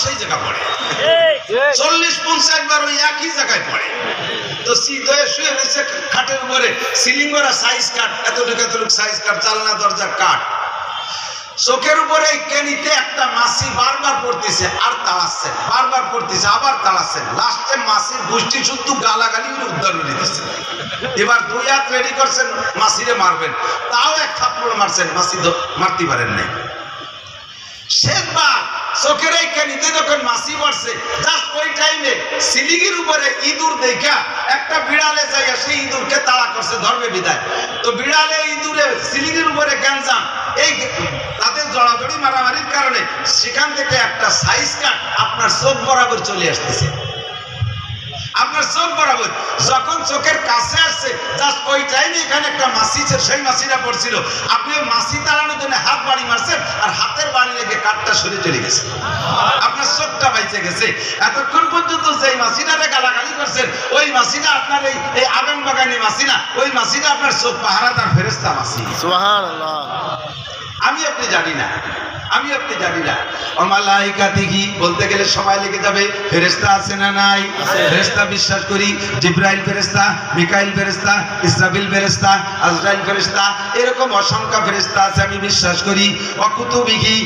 সেই জায়গা পড়ে, 40-50 বার ওই একই জায়গায় পড়ে। তো শীত হয়ে শুয়ে রয়েছে খাটের উপরে, সিলিং করা সাইজ কাঠ, এতটুকু এতটুকু সাইজ কাঠ, জানলা দরজার কাঠ, চোখের উপরে কেনিতে একটা মাছি বারবার পড়তেছে আর তাড়াচ্ছেন, বারবার পড়তেছে আবার তাড়াচ্ছেন, লাস্টে মাছির গোষ্ঠী শুদ্ধ গালাগালি উদ্ধার করে দিচ্ছেন। এবার 2 হাত রেডি করছেন মাছিরে মারবেন, তাও এক থাপ্পড় মারছেন, মাছি মারতে পারেন নাই। শেষবার চোখের এই কেনিতে যখন মাছি পড়ছে, জাস্ট ওই টাইমে সিলিংয়ের উপরে ইঁদুর দেখা একটা বিড়ালে যাইয়া সেই ইঁদুরকে তাড়া করছে, ধর্মে বিদায়। তো বিড়ালে ইঁদুরে সিলিংয়ের উপরে গ্যাঞ্জাম, এই তাদের জড়াজড়ি মারামারির কারণে সেখান থেকে একটা সাইজ কাট আপনার চোখ বরাবর চলে আসতেছে, আপনার চোখ বরাবর। যখন চোখের কাছে আসছে জাস্ট ওই টাইমে এখানে একটা মাছি, সেই মাছিটা পড়ছিল, আপনি মাছি তাড়ানোর জন্য হাত বাড়ি মারছেন আর হাতের বাড়ি লেগে কাঠটা সরে চলে গেছে, আপনার চোখটা বাইচে গেছে। এতক্ষণ পর্যন্ত যেই মাছিটারে গালাগালি করছেন ওই মাছিটা আপনার এই আগান বাগানি মাছি না, ওই মাছিটা আপনার চোখ পাহারাদার ফেরেশতা মাছি। সুবহানাল্লাহ। আমি আপনি জানি না, আমি আপনি জানি না। মালাইকাতিহি বলতে গেলে সময় লেগে যাবে। ফেরেশতা আছে না নাই? ফেরেশতা বিশ্বাস করি, জিবরাইল ফেরেশতা, মিকাইল ফেরেশতা, ইসরাফিল ফেরেশতা, আজরাইল ফেরেশতা, এরকম অসংখ্য ফেরেশতা আছে আমি বিশ্বাস করি। ওয়াকুতুবিহি,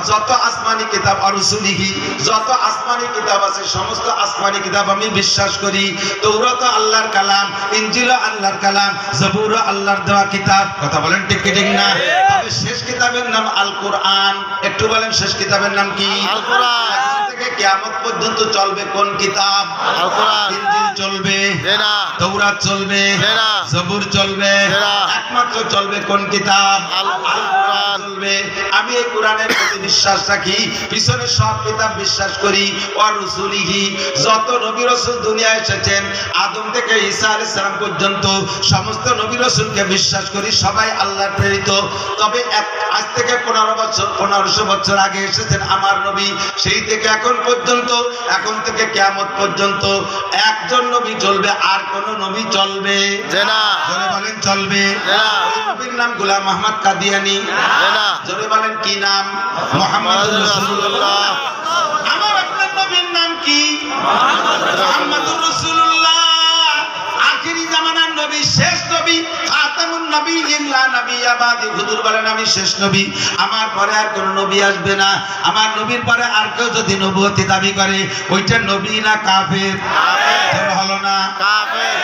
যত আসমানি কিতাব, আর রুসুলিহি, যত আসমানি কিতাব আছে সমস্ত আসমানি কিতাব আমি বিশ্বাস করি। তাওরাত আল্লাহর কালাম, ইনজিল আল্লাহর কালাম, জবুর আল্লাহর দেওয়া কিতাব। কথা বলেন ঠিক কি ঠিক না? তবে শেষ কিতাবের নাম আল কোরআন। একটু বলেন শেষ কিতাবের নাম কি? আল কোরআন। থেকে কিয়ামত পর্যন্ত চলবে কোন কিতাব? আল কোরআন। ইনজিল চলবে না, তাওরাত চলবে না, জবুর চলবে না, একমাত্র চলবে কোন কিতাব? আল কোরআন চলবে। আমি এই কোরআনের প্রতি বিশ্বাস রাখি, পিছনে সব কিতাব বিশ্বাস করি। ওয়া রুসুলিহি, যত নবী রাসূল দুনিয়ায় এসেছেন আদম থেকে ঈসা আলাইহিস সালাম পর্যন্ত সমস্ত নবী রাসূলকে বিশ্বাস করি, সবাই আল্লাহর প্রেরিত। তবে আজ থেকে 1500 বছর আগে এসেছেন আমার নবী, সেই থেকে এখন পর্যন্ত, এখন থেকে কিয়ামত পর্যন্ত একজন নবী চলবে, আর কোন নবী চলবে না। জোরে বলেন চলবে না। ওই নবীর নাম গোলাম আহমদ কাদিয়ানী না। জোরে বলেন কি নাম? মুহাম্মদুর রাসূলুল্লাহ। আমার আপনার নবীর নাম কি? মুহাম্মদুর রাসূলুল্লাহ। আখেরি জামানার নবী, শেষ নবী, খাতামুন নবিয়্যিন লা নাবিয়্যা বাদি। হুজুর বলেন আমি শেষ নবী, আমার পরে আর কোন নবী আসবে না। আমার নবীর পরে আর কেউ যদি নবুয়তি দাবি করে ওইটা নবী না কাফের? কাফের হলো না, কাফের।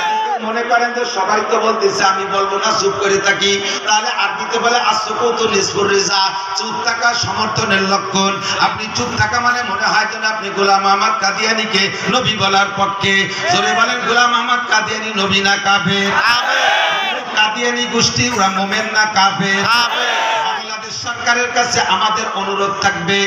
মনে করেন যে সবাই তো বলতেছে আমি বলবো না, চুপ করে থাকি, তাহলে আরবিতে বলে আসকুতু নিসফুর রিজা, চুপ থাকা সমর্থনের লক্ষণ। আপনি চুপ থাকা মানে মনে হয় যেন আপনি গোলাম আহমদ কাদিয়ানীকে নবী বলার পক্ষে। জোরে বলেন গোলাম আহমদ কাদিয়ানী নবী না কাফের? কাফের। কাদিয়ানী গোষ্ঠী ওরা মুমিন না কাফের? কাফের। সরকারের কাছে আমাদের অনুরোধ থাকবে,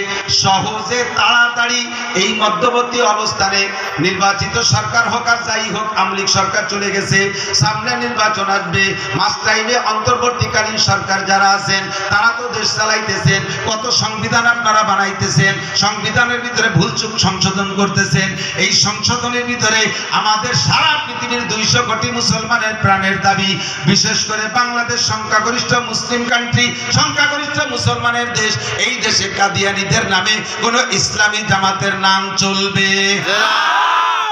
সহজে তাড়াতাড়ি এই মধ্যবর্তী অবস্থানে নির্বাচিত সরকার হোক আর যাই হোক, আমলিক সরকার চলে গেছে, সামনে নির্বাচন আসবে, মাস টাইমে অন্তর্বর্তীকালীন সরকার যারা আছেন তারা তো দেশ চালাইতেছেন, কত সংবিধান আপনারা বানাইতেছেন, সংবিধানের ভিতরে ভুলচুক সংশোধন করতেছেন। এই সংশোধনের ভিতরে আমাদের সারা পৃথিবীর 200 কোটি মুসলমানের প্রাণের দাবি, বিশেষ করে বাংলাদেশ সংখ্যাগরিষ্ঠ মুসলিম কান্ট্রি, সংখ্যাগরিষ্ঠ মুসলমানের দেশ, এই দেশে কাদিয়ানীদের নামে কোন ইসলামী জামাতের নাম চলবে না।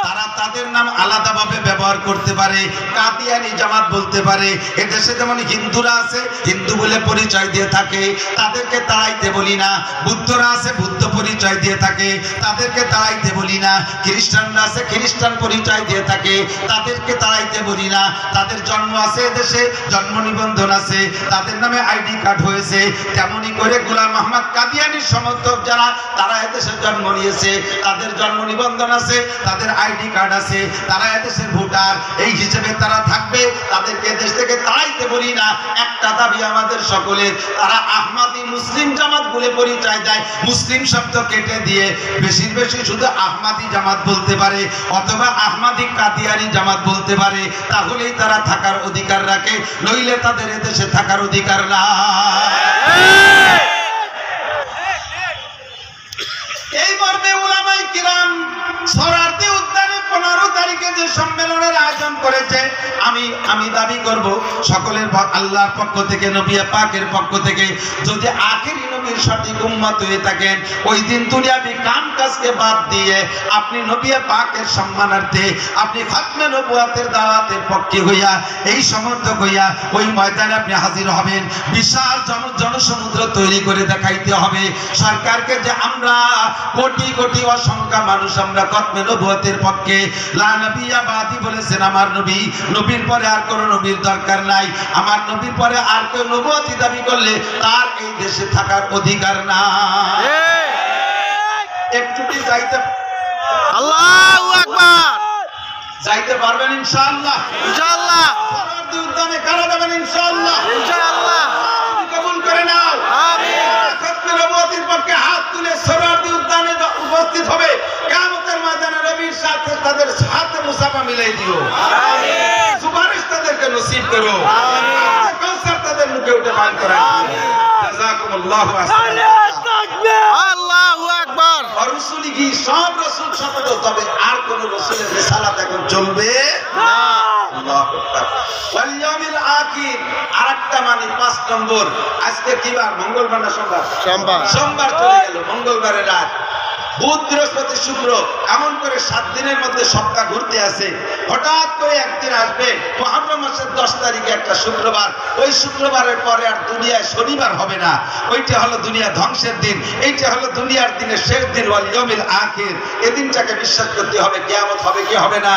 তারা তাদের নাম আলাদাভাবে ব্যবহার করতে পারে, কাদিয়ানী জামাত বলতে পারে। এদেশে যেমন হিন্দুরা আছে, হিন্দু বলে পরিচয় দিয়ে থাকে, তাদেরকে তাড়াইতে বলি না। বুদ্ধরা আছে, বুদ্ধ পরিচয় দিয়ে থাকে, তাদেরকে তাড়াইতে বলি না। খ্রিস্টানরা আছে, খ্রিস্টান পরিচয় দিয়ে থাকে, তাদেরকে তাড়াইতে বলি না। তাদের জন্ম আছে এদেশে, জন্ম নিবন্ধন আছে, তাদের নামে আইডি কার্ড হয়েছে। তেমনি করে গোলাম আহমদ কাদিয়ানীর সমর্থক যারা, তারা এদেশে জন্ম নিয়েছে, তাদের জন্ম নিবন্ধন আছে, তাদের আইডি কার্ড আছে, তারা এদেশের ভোটার, এই হিসেবে তারা থাকবে। তাদেরকে দেশ থেকে তাড়াইতে বলি না। একটা দাবি আমাদের সকলের, তারা আহমাদি মুসলিম জামাত বলে পরিচয় দেয়, মুসলিম শব্দ কেটে দিয়ে বেশি বেশি শুধু আহমাদি জামাত বলতে পারে অথবা আহমাদি কাদিয়ানী জামাত বলতে পারে, তাহলেই তারা থাকার অধিকার রাখে, নইলে তাদের এদেশে থাকার অধিকার না। এই মর্মে উলামায়ে কিরাম সরারদি উদ্যানে 15 তারিখে যে সম্মেলনের আয়োজন করেছে, আমি দাবি করব সকলের আল্লাহর পক্ষ থেকে, নবী পাকের পক্ষ থেকে, যদি আখেরি নবী নবীর সঠিক উম্মত হয়ে থাকেন, ওই দিন দুনিয়াবি কাম কাজকে বাদ দিয়ে আপনি নবী পাকের সম্মানার্থে আপনি খাতমে নবুয়তের দাওয়াতের পক্ষে হইয়া এই সমর্থক হইয়া ওই ময়দানে আপনি হাজির হবেন। বিশাল জনসমুদ্র তৈরি করে দেখাইতে হবে সরকারকে যে আমরা কোটি কোটি অসংখ্য মানুষ আমরা খাতমে নবুয়তের পক্ষে। লা নবিয়্যা বাদি বলেছেন, আমার নবী, নবীর পরে আর কোনো নবীর দরকার নাই। আমার নবীর পরে আর কেউ নবুয়তি দাবি করলে তার এই দেশে থাকার অধিকার নাই। একটু কি যাইতে আল্লাহু আকবার যাইতে পারবেন ইনশাআল্লাহ? ইনশাআল্লাহ। সোহরাওয়ার্দী উদ্যানে কারা যাবেন ইনশাআল্লাহ? ইনশাআল্লাহ। কবুল করে নাও। আমিন। খাতমে নবুয়তির পক্ষে হাত তুলে সোহরাওয়ার্দী উদ্যানে উপস্থিত হবে। কিয়ামতের ময়দানে নবীর সাথে তাদের সাথে মুসাফা মিলাই দিও। আমিন। সুপারিশ তাদেরকে নসিব করো। আমিন। কাউসার তাদের মুখে উঠে পান করাও। আমিন। জাযাকুমুল্লাহু খাইরান। আল্লাহু আকবার। রাসূলই সব রাসূল সফল, তবে আর কোন রাসূলের রিসালাত এখন চলবে না। আল্লাহু আকবার। ওয়াল ইয়াউমিল আখির আরেকটা মানে 5 নম্বর। আজকে কি বার? মঙ্গলবার না সোমবার? সোমবার। সোমবার চলে গেল, মঙ্গলবারের রাত। বুধ, বৃহস্পতি, শুক্র, এমন করে 7 দিনের মধ্যে সপ্তাহ ঘুরতে আছে। হঠাৎ করে একদিন আসবে মুহররম মাসের 10 তারিখে একটা শুক্রবার। ওই শুক্রবারের পরে আর দুনিয়ায় শনিবার হবে না। ওইটা হলো দুনিয়া ধ্বংসের দিন। এইটা হলো দুনিয়ার দিনের শেষ দিন, ওয়াল ইয়াউমিল আখির। এই দিনটাকে বিশ্বাস করতে হবে। কিয়ামত হবে কি হবে না?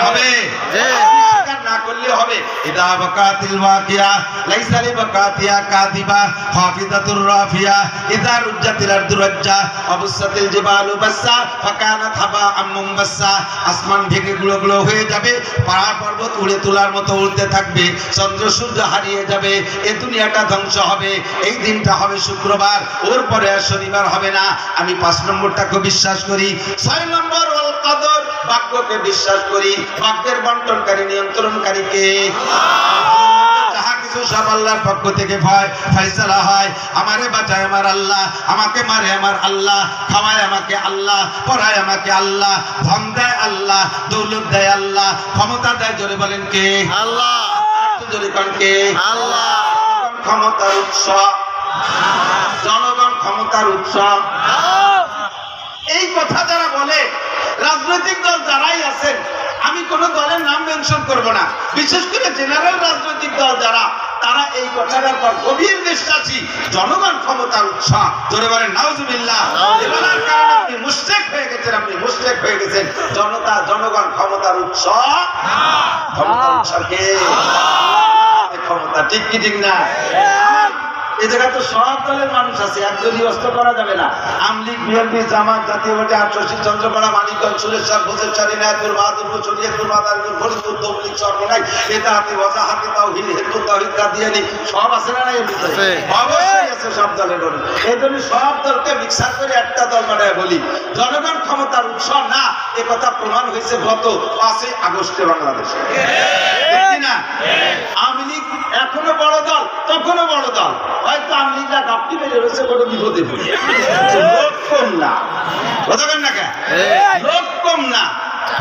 হবে। স্বীকার না করলে হবে। ইদা ওয়াকাতিল ওয়াকিয়া লাইসা লিওয়াকাতিয়া কাযিবা হাফিজাতুর রাফিয়া ইদা রুজ্জাতিল আরদু রাজ্জা আবসাতিল জিবালু বাসসা ফাকানাত হাবাআম মুনবাসসা। আসমান ভেঙে গুঁড়ো গুঁড়ো হয়ে যাবে, পাহাড় পর্বত উড়ে তোলার মতো উড়তে থাকবে, চন্দ্র সূর্য হারিয়ে যাবে, এই দুনিয়াটা ধ্বংস হবে। এই দিনটা হবে শুক্রবার, ওর পরে আর শনিবার হবে না। আমি 5 নম্বরটাকে বিশ্বাস করি। 6 নম্বর ওয়াল কদর, ভাগ্যকে বিশ্বাস করি। ভাগ্যের বন্টনকারী নিয়ন্ত্রণকারীকে যাহা কিছু সব আল্লাহর পক্ষ থেকে ফয়সালা হয়। আমারে বাঁচায় আমার আল্লাহ, আমাকে মারে আমার আল্লাহ, খাওয়ায় আমাকে আল্লাহ, পড়ায় আমাকে আল্লাহ, ধন দেয় আল্লাহ, দৌলত দেয় আল্লাহ, ক্ষমতা দেয়, জোরে বলেন কে? আল্লাহ। জোরে কোন কে? আল্লাহ। ক্ষমতার উৎস, জনগণ ক্ষমতার উৎস। এই কথা যারা বলে, রাজনৈতিক দল যারাই আছেন, আমি কোন দলের নাম মেনশন করব না, বিশেষ করে জেনারেল রাজনৈতিক দল যারা, তারা এই কথাটার পর গভীর বিশ্বাসী। জনগণ ক্ষমতার উৎস, জোরে বলেন নাউজুবিল্লাহ। বলার কারণে আপনি মুশরিক হয়ে গেছেন, আপনি মুশরিক হয়ে গেছেন। জনগণ ক্ষমতার উৎস। ক্ষমতার উৎস কে? ক্ষমতা। ঠিক কি ঠিক না? এই জায়গায় তো সব দলের মানুষ আছে, একদলই অস্ত করা যাবে না। আমলিগ, বিএনপি, জামাত, জাতীয় পার্টি, আটশোশী, চন্দ্রপাড়া, মানিকগঞ্জ, সুরেশ্বর, ভোজেশ্বর, ইনায়তপুর, বাহাদুরপুর, শরীয়তপুর, মাদারীপুর, ফরিদপুর, তবলিগ, চরমোনাই, নেতাহাটি, ওয়াজাহাটি, তাওহীদ, হিজবুত তাওহীদ, কাদিয়ানী, সব আছে না? এর ভিতরে অবশ্যই আছে সব দলের দল। এই জন্য সব দলকে মিক্সার করে একটা দল বানায় বলি। জনগণ ক্ষমতার উৎস না, এ কথা প্রমাণ হয়েছে গত 5 আগস্টে বাংলাদেশে। না আওয়ামী লীগ এখনো বড় দল, তখনও বড় দল। হয়তো আওয়ামী লীগরা গাপটি বেড়ে রয়েছে বড় বিপদে পড়ে। লোক কম না, বুঝবেন না? লোক কম না,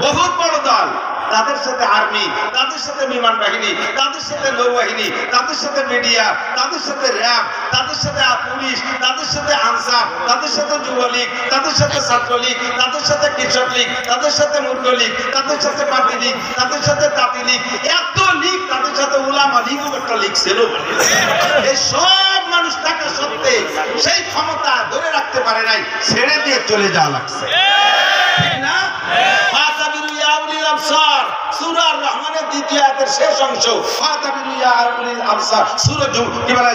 বহুত বড় দল। তাদের সাথে আর্মি, তাদের সাথে বিমান বাহিনী, তাদের সাথে নৌবাহিনী, তাদের সাথে মিডিয়া, তাদের সাথে র্যাব, তাদের সাথে পুলিশ, তাদের সাথে আনসার, তাদের সাথে যুবলীগ, তাদের সাথে ছাত্রলীগ, তাদের সাথে কৃষক লীগ, তাদের সাথে মূর্খ লীগ, তাদের সাথে পাতি লীগ, তাদের সাথে তাঁতি লীগ, এত লীগ, তাদের সাথে উলামা লীগও একটা লীগ ছিল। এই সব মানুষ থাকা সত্ত্বে সেই ক্ষমতা ধরে রাখতে পারে নাই, ছেড়ে দিয়ে চলে যাওয়া লাগছে। ঠিক না? সূরা আর-রহমানের 2য় আয়াতের শেষ অংশ, ফাতাবিরু ইয়া উলিল আবসার। সূরা কি বলে?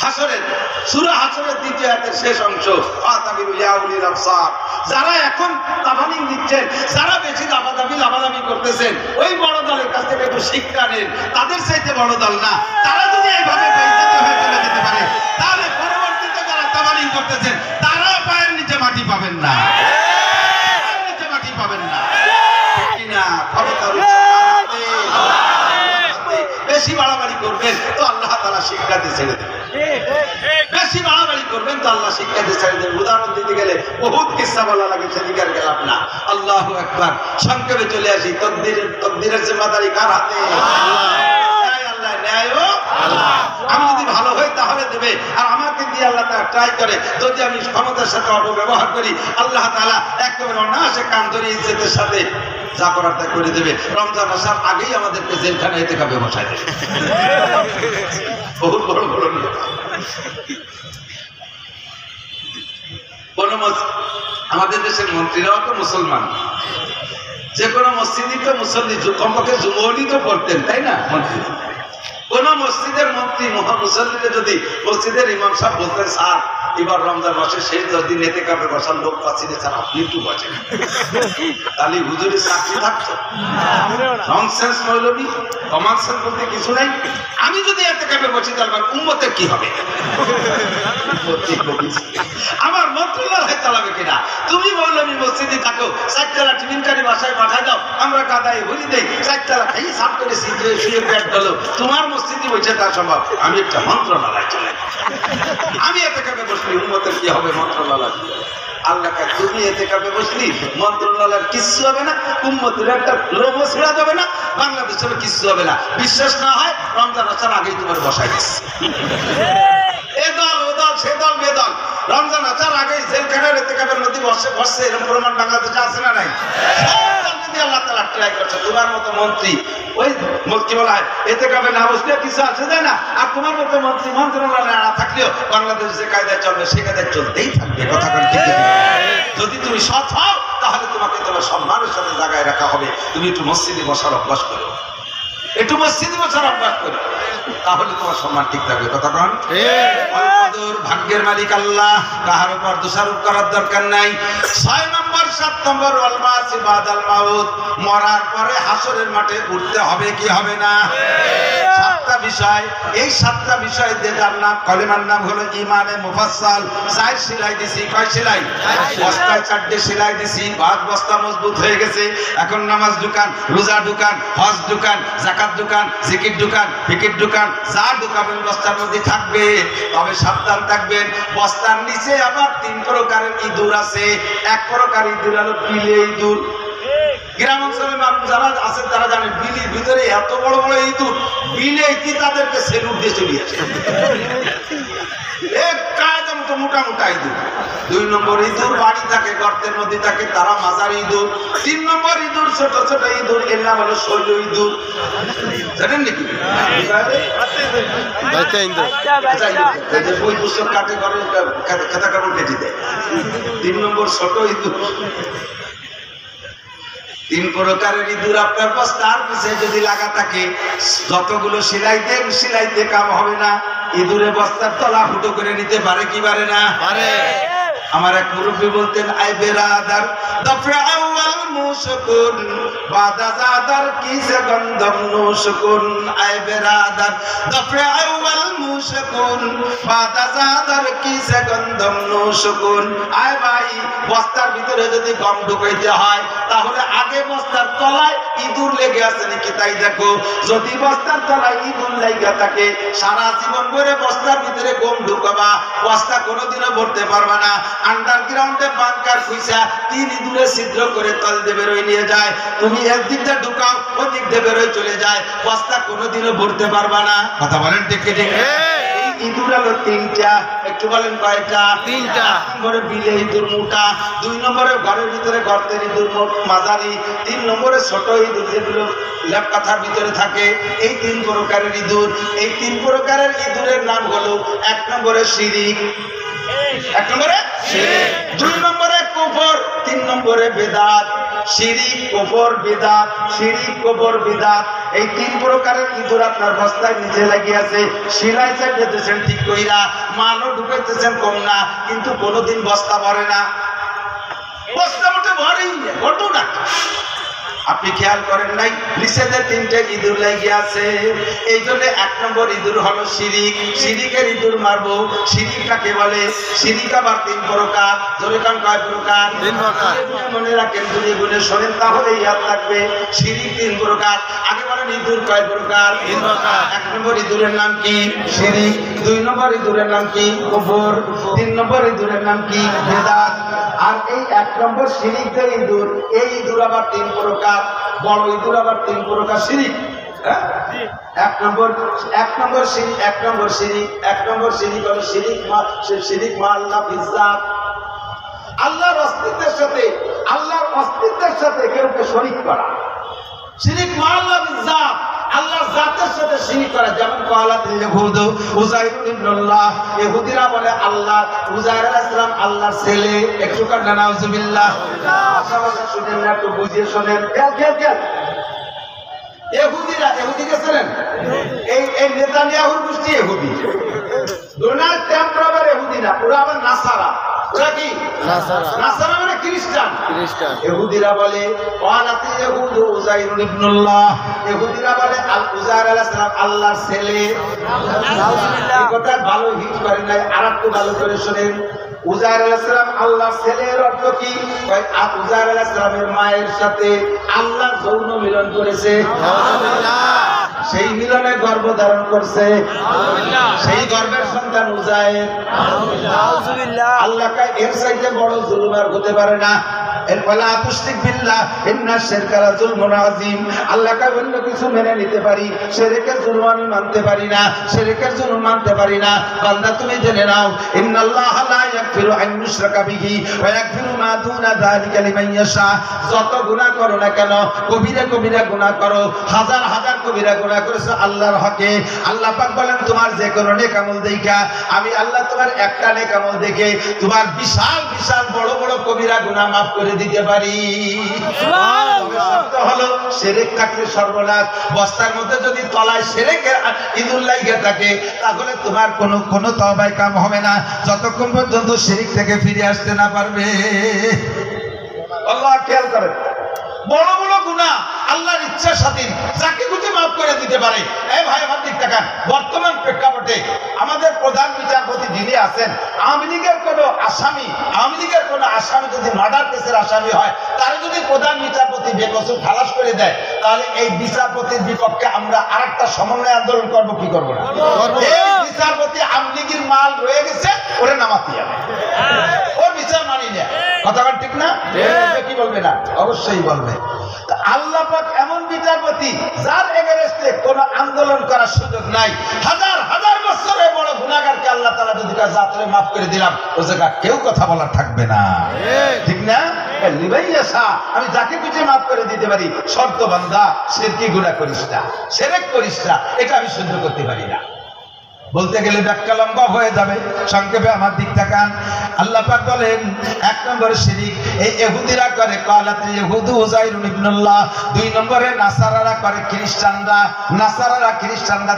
হাসরের, সূরা হাসরের 2য় আয়াতের শেষ অংশ, ফাতাবিরু ইয়া উলিল আবসার। যারা এখন তাবানি দিচ্ছেন, যারা বেশি লাভালাভি করতেছেন, ওই বড় দলের কাছ থেকে একটু শিক্ষা নেন। তাদের চাইতে বড় দল না। তারা যদি এইভাবে বেইজ্জতি হয়ে চলে যেতে পারে, তাহলে পরবর্তীতে যারা তাবানি করতেছেন, তারাও পায়ের নিচে মাটি পাবেন না, পাবেন না। বেশি বাড়াবাড়ি করবেন তো আল্লাহ তাআলা শিক্ষা দিয়ে ছেড়ে দেবেন। বেশি বাড়াবাড়ি করবেন তো আল্লাহ শিক্ষা দিয়ে ছেড়ে দেবেন। উদাহরণ দিতে গেলে বহুত কিসসা বলা লাগে, সেদিকে গেলাম না। আল্লাহু আকবার। সংক্ষেপে চলে আসি। তকদিরের জিম্মাদারি কার হাতে? আল্লাহ ন্যায় ও আমি যদি ভালো হই তাহলে দেবে, আর আমাকে দিয়ে আল্লাহ তাআলা ট্রাই করে, যদি আমি ক্ষমতার সাথে অপব্যবহার করি আল্লাহ তাআলা একেবারে অনায়াসে কান ধরে ইজ্জতের সাথে যা করার তা করে দেবে। রমজান আসার আগেই আমাদেরকে জেলখানায় ইতিকাফে বসায় দেবে। বহুত বড় বড় নিয়ম। আমাদের দেশের মন্ত্রীরাও তো মুসলমান, যে কোনো মসজিদই তো মুসল্লি কমপক্ষে জুমলি তো পড়তেন, তাই না? মন্ত্রী কোন মসজিদের মন্ত্রী মুসল্লিরা যদি মসজিদের ইমাম সাহেব বলতেন, স্যার এবার রমজান মাসে শেষ 10 দিন ইতিকাফে বসার লোক পাচ্ছি না, স্যার আপনি একটু বসেন, তাহলে হুজুরের চাকরি থাকতো? ননসেন্স মৌলবি, কমন সেন্স বলতে কিছু নাই। আমি যদি ইতিকাফে বসি তাহলে আমার উম্মতের কি হবে? আমার মন্ত্রণালয় চালাবে কিনা? তুমি মৌলবি মসজিদে থাকো, 4 তলা টিফিনকারী বাসায় পাঠায় দাও, আমরা কাদায় ভরি দেই, 4 তলা খাই সাফ করে শুয়ে পেট গেলো, তোমার মসজিদে বসে তা সম্ভব? আমি একটা মন্ত্রণালয় চালাই, আমি ইতিকাফে বসলি উম্মতের কি হবে? মন্ত্রণালয় আল্লাহ কা তুমি ইতিকাফে বসলি মন্ত্রণালয়ের কিচ্ছু হবে না, উম্মতের একটা লোভও ছেড়া যাবে না, বাংলাদেশের কিচ্ছু হবে না। বিশ্বাস না হয় রমজান আসার আগেই তোমার বসাই দিচ্ছে। এ দল ও দল সে দল বেদল রমজান আসার আগে জেলখানার ইতিকাফের মধ্যে বসছে, এরকম প্রমাণ বাংলাদেশে আছে না নাই? আল্লাহ তাআলা ট্রাই করছে। তোমার মতো মন্ত্রী ওই কি বলা হয় ইতিকাফে না বসলে কিছু আছে যায় না, আর তোমার মতো মন্ত্রী মন্ত্রণালয়ে না থাকলেও বাংলাদেশ যে কায়দায় চলবে সে কায়দায় চলতেই থাকবে। কথা কোন ঠিক? যদি তুমি সৎ হও তাহলে তোমাকে তোমার সম্মানের সাথে জায়গায় রাখা হবে। তুমি একটু মসজিদে বসার অভ্যাস করো, একটু মসজিদে বসার অভ্যাস করো, তাহলে তোমার সম্মান ঠিক থাকবে। কথা কোন? ভাগ্যের মালিক আল্লাহ, কাহার উপর দোষারোপ করার দরকার নাই। 6 নম্বর 7 নম্বর ওয়াল বাসি বাদাল মাউত, মরার পরে হাসরের মাঠে উঠতে হবে কি হবে না? 7টা বিষয়। এই 7টা বিষয় দিয়ে যার নাম কলেমার নাম হলো ইমানে মুফাসসাল। 4 সেলাই দিছি, কয় সেলাই? বস্তায় 4টে সেলাই দিছি, ভাত বস্তা মজবুত হয়ে গেছে। এখন নামাজ দোকান, রোজা দোকান, হজ দোকান, যাকাত দোকান, জিকির দোকান, ফিকির দোকান, যা দোকানের বস্তার মধ্যে থাকবে, তবে সাবধান থাকবেন। বস্তার নিচে আবার 3 প্রকারের ইঁদুর আছে। এক প্রকার ইঁদুর হলো বিলে ইঁদুর। গ্রাম অঞ্চলের মানুষ যারা আছে তারা জানে বিলির ভিতরে এত বড় বড় ইঁদুর, বিলে কি তাদেরকে সেলুট দিয়ে চলে আসে। এক কায়দা মতো মোটা মোটা ইঁদুর। 2 নম্বর ইঁদুর বাড়ি থাকে, গর্তের মধ্যে থাকে, তারা মাঝারি ইঁদুর। 3 নম্বর ইঁদুর ছোট ছোট ইঁদুর, এর নাম হলো শৈল ইঁদুর। জানেন নাকি? বই পুস্তক কাটে করে খেতা কাপড় কেটে দেয়। 3 নম্বর ছোট ইঁদুর। 3 প্রকারের ইঁদুর আপনার বস্তার পিছিয়ে যদি লাগা থাকে, যতগুলো সেলাই দেন সেলাইতে কাম হবে না। ইঁদুরে বস্তার তলা ফুটো করে নিতে পারে কি পারে না? পারে। আমার এক মুরব্বী বলতেন, আই বেরাদার দফে আউয়াল মুশকুন বাদা জাদার কিসে গন্ধম নুশকুন। আই বেরাদার দফে আউয়াল মুশকুন বাদা জাদার কিসে গন্ধম নুশকুন। আয় ভাই, বস্তার ভিতরে যদি গম ঢুকাইতে হয় তাহলে আগে বস্তার তলায় ইঁদুর লেগে আছে নাকি তাই দেখো। যদি বস্তার তলায় ইঁদুর লাগা থাকে, সারা জীবন ভরে বস্তার ভিতরে গম ঢুকাবা, বস্তা কোনোদিনও ভরতে পারবা না। আন্ডারগ্রাউন্ডে বাংকার খুঁজা 3 ইঁদুরে ছিদ্র করে তল দিয়ে বেরোয় নিয়ে যায়। তুমি একদিক দিয়ে ঢুকাও, ওদিক দিয়ে বেরোয় চলে যায়, বস্তা কোনোদিনও ভরতে পারবা না। কথা বলেন ঠিক ঠিক? ইঁদুর হলো 3টা। একটু বলেন কয়টা? 3টা। 1 নম্বরে বিলে ইঁদুর মোটা, 2 নম্বরে ঘরের ভিতরে গর্তের ইঁদুর মাঝারি, 3 নম্বরে ছোট ইঁদুর যেগুলো লেপ কাথার ভিতরে থাকে। এই 3 প্রকারের ইঁদুর। এই 3 প্রকারের ইঁদুরের নাম হলো 1 নম্বরে শিরিক, 1 নম্বরে শিরিক, 2 নম্বরে কুফর, 3 নম্বরে বিদআত। শিরিক, কুফর, বিদআত, শিরিক, কুফর, বিদআত, এই 3 প্রকারের ইঁদুর আপনার বস্তায় নিচে লাগিয়ে আছে। সেলাই চাইতেছেন ঠিক কইরা, মালও ঢুকাইতেছেন কম না, কিন্তু কোনোদিন বস্তা ভরে না। বস্তা মোটে ভরেই না, ঘটনা আপনি খেয়াল করেন নাই? নিচে যে 3টে ইঁদুর লাগিয়ে আছে, এই জন্য 1 নম্বর ইঁদুর হলো শিরিক। শিরিকের ইঁদুর মারবো। শিরিক কাকে বলে? শিরিক আবার 3 প্রকার। জোরে কান, কয় প্রকার? 3 প্রকার। মনে রাখেন, গুনে গুনে শোনেন তাহলে ইয়াদ থাকবে। শিরিক 3 প্রকার। আগে বলেন ইঁদুর কয় প্রকার? 3 প্রকার। 1 নম্বর ইঁদুরের নাম কি? শিরিক। 2 নম্বর ইঁদুরের নাম কি? কুফর। 3 নম্বর ইঁদুরের নাম কি? বিদআত। আর এই 1 নম্বর শিরিক যে ইঁদুর, এই ইঁদুর আবার 3 প্রকার। বড় ইঁদুর আবার 3 প্রকার। শিরিক হ্যাঁ? এক নম্বর শিরিক হলো শিরিক মা আল্লাহ বিজ্জাত। আল্লাহর অস্তিত্বের সাথে কেউকে শরীক করা। শিরিক মা আল্লাহ বিজ্জাত, আল্লাহর জাতের সাথে শিরিক করা। যেমন কালাতিল ইয়াহুদ উযাইর ইবনুল্লাহ, ইহুদিরা বলে আল্লাহ উযাইর আলাইহিস সালাম আল্লাহর ছেলে। একটু কান্না নাউজুবিল্লাহ। আশা শুনেন না, একটু বুঝিয়ে শোনেন। খেয়াল ইহুদি গেছিলেন, এই নেতানিয়াহুর গোষ্ঠী ইহুদি। ডোনাল্ড ট্রাম্প আবার ইহুদি না, ওরা আবার নাসারা। ওরা কি নাসারা মানে খ্রিস্টান। ইহুদিরা বলে ওয়ালাতিল ইয়াহুদ উযাইর ইবনুল্লাহ, ইহুদিরা বলে উযাইর আলাইহিস সালাম আল্লাহর ছেলে। এই কথা ভালো হিট করে নাই, আরেকটু ভালো করে শুনেন। উযাইর আলাইহিস সালাম আল্লাহর ছেলের অর্থ কি? উযাইর আলাইহিস সালামের মায়ের সাথে আল্লাহ যৌন মিলন করেছে, সেই মিলনে গর্ভ ধারণ করছে, সেই গর্ভের সন্তান উযাইর। আল্লাহ কা এর চাইতে বড় জুলুম আর হতে পারে না। আল্লাহ কা অন্য কিছু মেনে নিতে পারি, শিরকের জুলুম আমি মানতে পারি না, শিরকের জুলুম মানতে পারি না। বান্দা তুমি জেনে নাও, ইন্নাল্লাহা লা ইয়াগফিরু আন ইউশরাকা বিহি ওয়া ইয়াগফিরু মা দুনা যালিকা লিমান ইয়াশা। যত গুনাহ করো না কেন, কবিরা গুনাহ করো, হাজার কবিরা গুনাহ করেছো আল্লাহর হকে, আল্লাহ পাক বলেন তোমার যে কোনো নেক আমল দেখা আমি আল্লাহ তোমার একটা নেক আমল দেখে তোমার বিশাল বড় কবিরা গুনাহ মাফ করে দিতে পারি। হলো শিরক থাকলে সর্বনাশ। বস্তার মধ্যে যদি তলায় শিরকের ইঁদুর লাগিয়ে থাকে তাহলে তোমার কোনো তওবায় কাম হবে না, যতক্ষণ পর্যন্ত শিরক থেকে ফিরে আসতে না পারবে। আল্লাহ খেয়াল করেন, বড় গুনাহ আল্লাহর ইচ্ছা স্বাধীন, যাকে খুশি মাফ করে দিতে পারে। এই ভাই আমার দিক তাকান, বর্তমান প্রেক্ষাপটে আমাদের প্রধান বিচারপতি যিনি আছেন, আওয়ামী লীগের কোন আসামি যদি মার্ডার কেসের আসামি হয়, তার যদি প্রধান বিচারপতি বেকসুর খালাস করে দেয়, তাহলে এই বিচারপতির বিপক্ষে আমরা আরেকটা সমন্বয় আন্দোলন করব কি করব না? এই বিচারপতি আওয়ামী লীগের মাল রয়ে গেছে, ওরে নামাতে হবে, ওর বিচার মানি না। কথা ঠিক না? কি বলবে না? অবশ্যই বলবে। আল্লাহ পাক এমন বিচারপতি যার এগেইনস্টে কোন আন্দোলন করার সুযোগ নাই। হাজার বছরের বড় গুনাহগারকে আল্লাহ তাআলা যদি জাতরে মাফ করে দিলাম, ও জায়গা কেউ কথা বলার থাকবে না, ঠিক না? আমি যাকে খুশি মাফ করে দিতে পারি, শর্ত বান্দা শিরকি গুনাহ করিস না, শিরক করিস না, এটা আমি সহ্য করতে পারি না। বলতে গেলে ব্যাখ্যা লম্বা হয়ে যাবে, সংক্ষেপে আমার দিক তাকান। আল্লাহ পাক বলেন এক নম্বরে শিরিক এই ইহুদিরা করে, কালাতিল ইয়াহুদ উযাইর ইবনুল্লাহ। দুই নম্বরে নাসারারা করে, খ্রিস্টানরা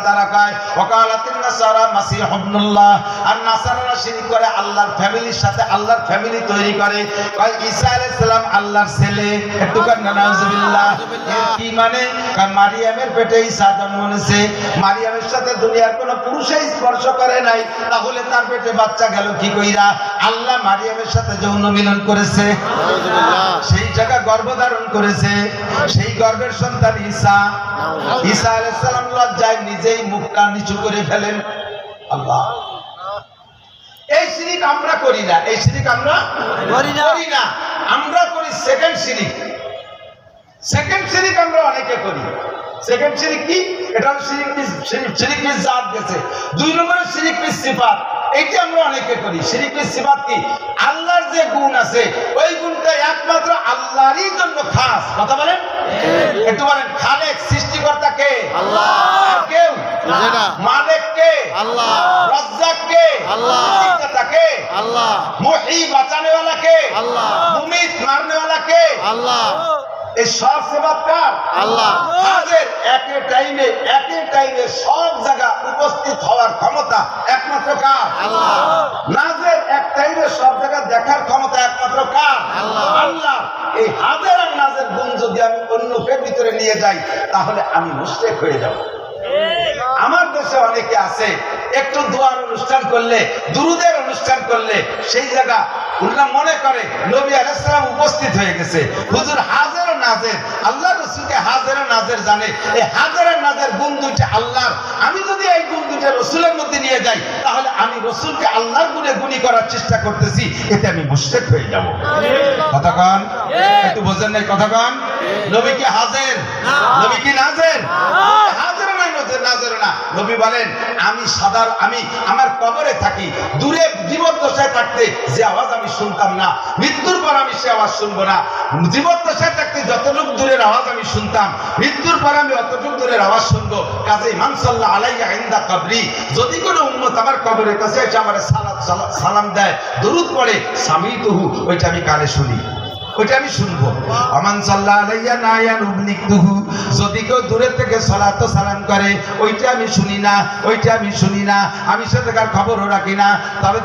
তারা কয় ওয়াকালাতিন নাসারা মাসিহ ইবনুল্লাহ। আর নাসারারা শিরিক করে আল্লাহর ফ্যামিলির সাথে, আল্লাহর ফ্যামিলি তৈরি করে, কয় ঈসা আলাইহিস সালাম আল্লাহর ছেলে। একটু কান নাউজুবিল্লাহ। কি মানে? মারিয়ামের পেটে ঈসা জন্ম নিয়েছে, মারিয়ামের সাথে দুনিয়ার কোনো পুরুষই স্পর্শ করে নাই, তাহলে তার পেটে বাচ্চা গেল কি কইরা? আল্লাহ মারিয়ামের সাথে যৌন মিলন করেছে, সেই জায়গা গর্ভধারণ করেছে, সেই গর্ভের সন্তান ঈসা আলাইহিস সালাম লজ্জায় নিজেই মুখটা নিচু করে ফেলেন। আল্লাহ, এই শিরিক আমরা করি না, আমরা করি সেকেন্ড শিরিক আমরা অনেকে করি। সেকেন্ড শিরিক কি? এটা শিরিক বিল জাত গেছে। দুই নম্বরে শিরিক বিল সিফাত, এইটা আমরা অনেকে করি। শিরিক বিল সিফাত কি? আল্লাহর যে গুণ আছে ওই গুণটা একমাত্র আল্লাহরই জন্য খাস। কথা বলেন, একটু বলেন। খালেক, সৃষ্টিকর্তা কে? আল্লাহ। আর কেউ? মালিক কে? আল্লাহ। রাজ্জাক কে? আল্লাহ। মুক্তা কে? আল্লাহ। মুহী, বাঁচানে ওয়ালা কে? আল্লাহ। মুমিত, মারনে ওয়ালা কে? আল্লাহ। এই সব সেবাত কার? আল্লাহ। হাজির একই টাইমে সব জায়গা উপস্থিত হওয়ার ক্ষমতা একমাত্র কার? আল্লাহ। নাজের এক টাইমে সব জায়গা দেখার ক্ষমতা একমাত্র কার? আল্লাহ। এই হাজির আর নাজের গুণ যদি আমি অন্যকে ভিতরে নিয়ে যাই, তাহলে আমি মুশরিক হয়ে যাব। আমার দেশে অনেকে আছে, একটু দোয়ার অনুষ্ঠান করলে, দুরুদের অনুষ্ঠান করলে, সেই জায়গা উল্লাহ মনে করে নবী আলাইহিস সালাম উপস্থিত হয়ে গেছে। হুজুর হাজির ও নাজির, আল্লাহ রাসূলকে হাজির ও নাজির জানে। এই হাজির আর নাজির গুণ দুইটা আল্লাহর। আমি যদি এই গুণ দুইটা রাসূলের মধ্যে নিয়ে যাই, তাহলে আমি রাসূলকে আল্লাহর গুণে গুণী করার চেষ্টা করতেছি, এতে আমি মুশরিক হয়ে যাব। কথা কন, একটু বোঝেন নাই? কথা কন। নবী কি হাজির? নবী কি নাজির? হাজির না নাজির না। নবী বলেন আমি আমার কবরে থাকি, দূরে জীবদ্দশায় থাকতে যে আওয়াজ আমি শুনতাম না, মৃত্যুর পর আমি সে আওয়াজ শুনবো না। জীবদ্দশায় থাকতে যতটুকু দূরের আওয়াজ আমি শুনতাম, মৃত্যুর পর আমি অতটুকু দূরের আওয়াজ শুনবো। কাজেই মান সাল্লাল্লাহু আলাইহি ইনদা কবরি, যদি কোনো উম্মত আমার কবরের কাছে এসে আমার সালাম দেয়, দরুদ পড়ে, সামিতুহু, ওইটা আমি কানে শুনি, ওইটা আমি শুনবো। আমান সাল্লাল্লাহু আলাইহি নায়ান উবনিকতুহু, যদি কেউ দূরে থেকে সালাত ও সালাম করে, ওইটা আমি শুনি না, ওইটা আমি শুনি না, আমি সেটার খবরও রাখি না। তবে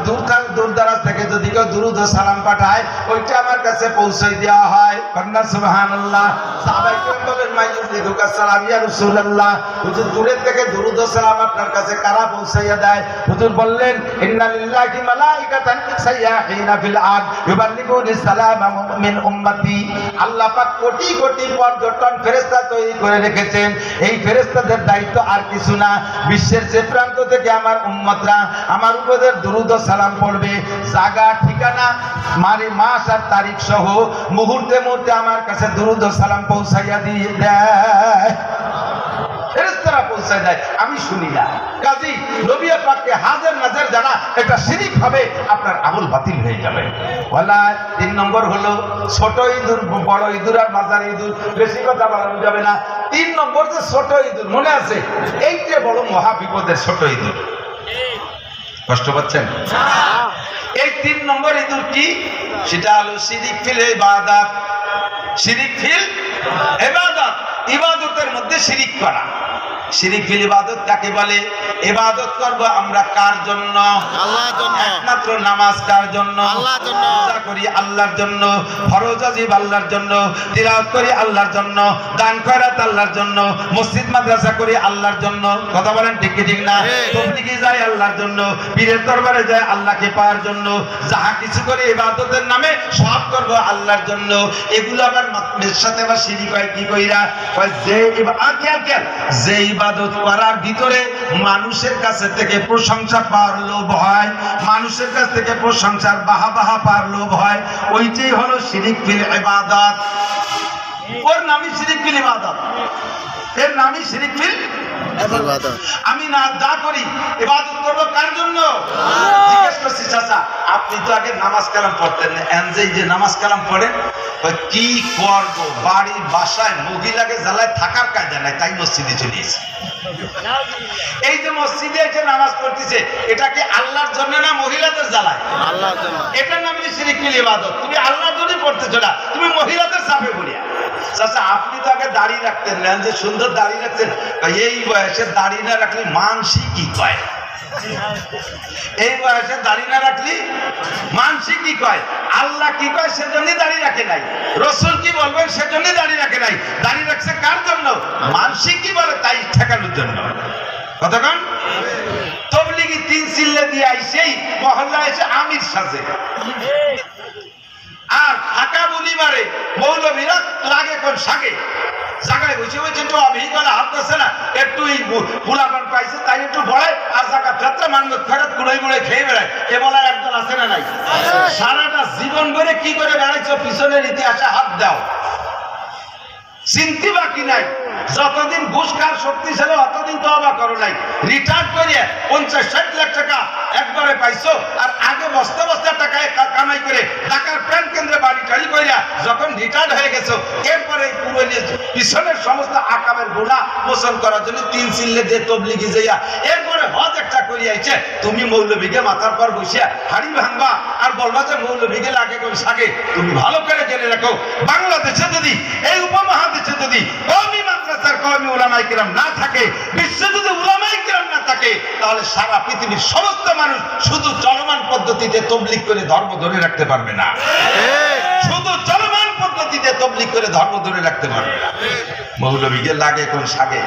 দূর দারাজ থেকে যদি কেউ দুরুদ ও সালাম পাঠায়, ওইটা আমার কাছে পৌঁছে দেওয়া হয়। কন্যা সুবহানাল্লাহ। সাহাবায়ে কেরাম বলেন মাইয়ুদিকুকা সালাম ইয়া রাসূলুল্লাহ, হুজুর দূরে থেকে দুরুদ ও সালাম আপনার কাছে কারা পৌঁছাইয়া দেয়? হুজুর বললেন ইন্না লিল্লাহি মালাইকাতান সাইয়াহিনা ফিল আরদ ইউবাল্লিগুনি সালামা মিন উম্মতি। আল্লাহ পাক কোটি কোটি পর্যটন ফেরেশতা তৈরি করে রেখেছেন। এই ফেরেশতাদের দায়িত্ব আর কিছু না, বিশ্বের যে প্রান্ত থেকে আমার উম্মতরা আমার উপরে দুরূদ ও সালাম পড়বে, জায়গা ঠিকানা মাস আর তারিখ সহ মুহূর্তে মুহূর্তে আমার কাছে দুরূদ ও সালাম পৌঁছাইয়া দিয়ে দেয়, ফেরেশতারা পৌঁছায় দেয়, আমি শুনি না। কাজী নবী পাককে হাজির নাজির জানা, এটা শিরক হবে, আপনার আমল বাতিল হয়ে যাবে। ওয়ালা 3 নম্বর হলো ছোট ইঁদুর, বড় ইঁদুর আর মাঝারি ইঁদুর, বেশি কথা বলানো যাবে না। 3 নম্বর যে ছোট ইঁদুর, মনে আছে? এইটা বড় মহা বিপদের ছোট ইঁদুর। কষ্ট পাচ্ছেন? এই 3 নম্বর ইঁদুর কি? সেটা হলো শিরক ফিল ইবাদত। শিরক ফিল ইবাদত, ইবাদতের মধ্যে শিরক করা। শিরক ফিল ইবাদত কাকে বলে? ইবাদত করব আমরা কার জন্য? আল্লাহর জন্য। একমাত্র নামাজ কার জন্য? আল্লাহর জন্য। রোজা করি আল্লাহর জন্য, ফরজ ওয়াজিব আল্লাহর জন্য, তিলাওয়াত করি আল্লাহর জন্য, দান খয়রাত আল্লাহর জন্য, মসজিদ মাদ্রাসা করি আল্লাহর জন্য। কথা বলেন ঠিক কি ঠিক না? তাবলীগে যাই আল্লাহর জন্য, পীরের দরবারে যাই আল্লাহকে পাওয়ার জন্য, যাহা কিছু করে ইবাদতের নামে সব করব আল্লাহর জন্য। এগুলো আবার এর সাথে আবার শিরক হয় কি কইরা? যে ইবাদত করার ভিতরে মানুষের কাছে থেকে প্রশংসা পাওয়ার লোভ হয়, মানুষের কাছ থেকে প্রশংসার বাহবা পাওয়ার লোভ হয়, ওইটাই হলো শিরক ফিল ইবাদত। ওর নামই শিরক ফিল ইবাদত, এর নামই শিরক ফিল ইবাদত। আমি না যা করি ইবাদত করব কার জন্য? জিজ্ঞেস করছি, চাচা আপনি তো আগে নামাজ কালাম পড়তেন না, এনজেই যে নামাজ কালাম পড়েন, কি করব, বাড়ি বাসায় মহিলাকে জ্বালায় থাকার কায়দা নাই, তাই মসজিদে চলে এসেছি। এই যে মসজিদে এসে নামাজ পড়তেছে, এটা কি আল্লাহর জন্য না মহিলাদের জ্বালায়? আল্লাহর জন্য। এটার নাম হলো শিরক ফিল ইবাদত। তুমি আল্লাহর জন্যই পড়তেছো না, তুমি মহিলাদের চাপে পড়িয়া। চাচা আপনি তো আগে দাড়ি রাখতেন না, যে সুন্দর দাড়ি রাখতেন, এই বয়সে দাড়ি না রাখলে মানসি কি কয়? এই বয়সে দাড়ি না রাখলি মানসি কি কয়? আল্লাহ কি কয় সেজন্যই দাড়ি রাখে নাই, রাসূল কি বলবেন সেজন্যই দাড়ি রাখে নাই। দাড়ি রাখছে কার জন্য? মানসি কি বলে তাই ঠেকানোর জন্য। কতক্ষণ তাবলীগি 3 চিল্লে দিয়ে আইসেই মহল্লা এসে আমির সাজে, আর ফাঁকা বলি মারে মৌলবীরা লাগে কোন সাগে জায়গায় বসে বসে একটু অভিজ্ঞতা হাততেছে না, একটু এই ফুলাপান পাইছে তাই একটু বড়ায়, আর জায়গা যাত্রা মানব ফেরত গুড়াই গুড়াই খেয়ে বেড়ায়। এ বলার একজন আছে না নাই? সারাটা জীবন ভরে কি করে বেড়াইছো, পিছনের ইতিহাসে হাত দাও, চিন্তি বাকি নাই। যতদিন ঘুষ খাওয়ার শক্তি ছিল অতদিন তওবা করো নাই। রিটায়ার করে 50-60 লাখ টাকা একবারে পাইছো, আর আগে বস্তা বস্তা টাকায় কামাই করে ঢাকার প্রাণ কেন্দ্রে বাড়ি টাড়ি করিয়া যখন রিটায়ার হয়ে গেছো, এরপরে পুরো পিছনের সমস্ত আকামের গুনাহ মোচন করার জন্য 3 চিল্লে দিয়ে তাবলীগে যাইয়া এরপরে হজ একটা করিয়াইছে। তুমি মৌলবীকে মাথার পর বসিয়া হাড়ি ভাঙবা আর বলবা যে মৌলবীকে লাগে কোন সাগে। তুমি ভালো করে জেনে রাখো, বাংলাদেশে যদি এই উপমহাদেশে যদি কওমি মাদ্রাসার কওমি উলামায়ে কিরাম না থাকে, বিশ্বে যদি উলামায়ে কিরাম না থাকে, তাহলে সারা পৃথিবীর সমস্ত মানুষ শুধু চলমান পদ্ধতিতে তাবলীগ করে ধর্ম ধরে রাখতে পারবে না। শুধু চলমান পদ্ধতিতে তাবলীগ করে ধর্ম ধরে রাখতে পারবে না। মৌলবীকে লাগে কোন সাগে